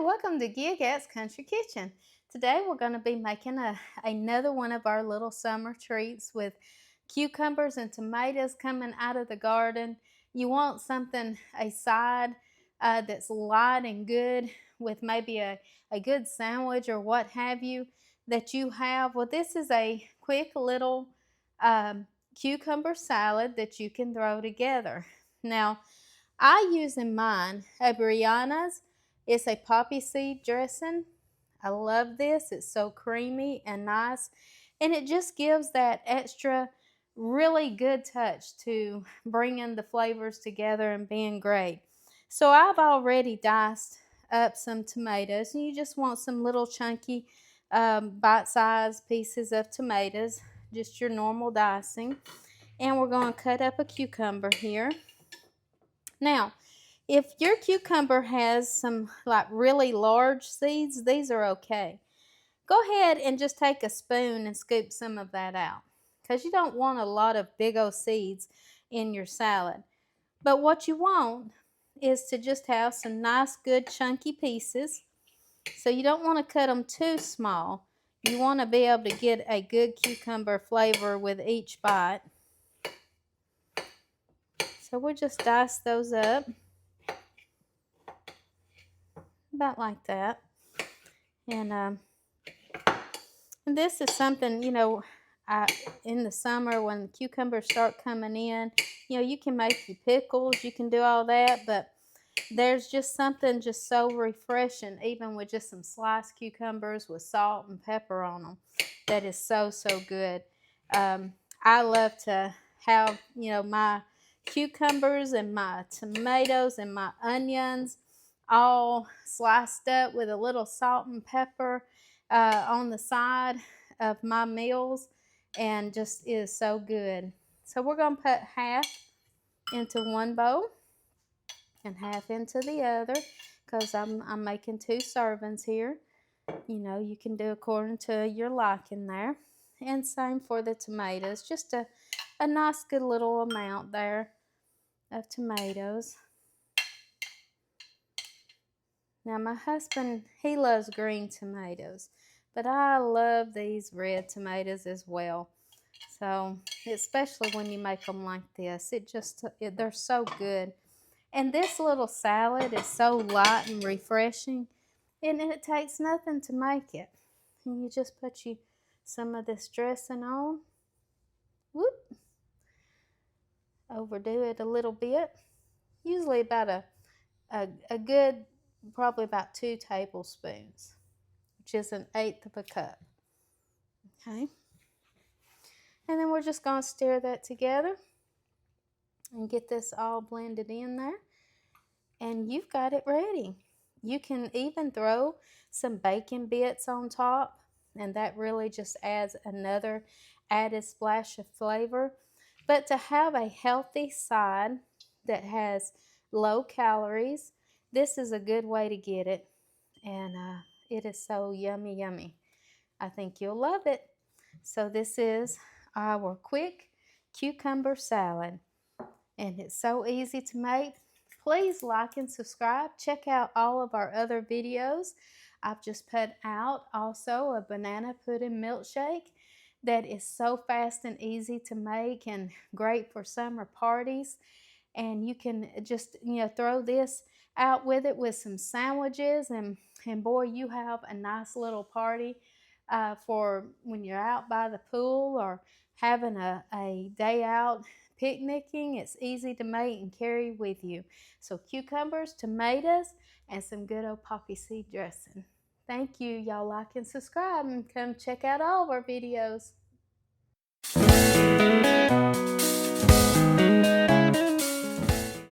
welcome to GIAGATT's Country Kitchen. Today we're going to be making another one of our little summer treats with cucumbers and tomatoes coming out of the garden. You want something, a side that's light and good with maybe a good sandwich or what have you that you have. Well, this is a quick little cucumber salad that you can throw together. Now, I use in mine a Brianna's. It's a poppy seed dressing. I love this. It's so creamy and nice. And it just gives that extra really good touch to bringing the flavors together and being great. So I've already diced up some tomatoes. And you just want some little chunky bite-sized pieces of tomatoes. Just your normal dicing. And we're going to cut up a cucumber here. Now, if your cucumber has some like really large seeds, these are okay. Go ahead and just take a spoon and scoop some of that out because you don't want a lot of big old seeds in your salad. But what you want is to just have some nice good chunky pieces. So you don't want to cut them too small. You want to be able to get a good cucumber flavor with each bite. So we'll just dice those up. About like that. And this is something, in the summer when the cucumbers start coming in, you can make your pickles, you can do all that, but there's just something just so refreshing, even with just some sliced cucumbers with salt and pepper on them, that is so, so good. I love to have, my cucumbers and my tomatoes and my onions all sliced up with a little salt and pepper on the side of my meals, and just is so good. So we're going to put half into one bowl and half into the other because I'm making 2 servings here. You can do according to your liking there. And same for the tomatoes, just a nice good little amount there of tomatoes. Now my husband, he loves green tomatoes, but I love these red tomatoes as well. So especially when you make them like this, they're so good. And this little salad is so light and refreshing, and it takes nothing to make it. And you just put some of this dressing on. Whoop. Overdo it a little bit. Usually about a good, probably about 2 tablespoons, which is 1/8 of a cup. Okay. And then we're just going to stir that together and get this all blended in there. And you've got it ready. You can even throw some bacon bits on top, and that really just adds another added splash of flavor. But to have a healthy side that has low calories, this is a good way to get it. And it is so yummy, yummy. I think you'll love it. So this is our quick cucumber salad, and it's so easy to make. Please like and subscribe. Check out all of our other videos. I've just put out also a banana pudding milkshake that is so fast and easy to make and great for summer parties. And you can just, throw this out with it with some sandwiches, and boy, you have a nice little party for when you're out by the pool or having a day out picnicking. It's easy to make and carry with you. So cucumbers, tomatoes, and some good old poppy seed dressing. Thank you. Y'all like and subscribe, and come check out all of our videos.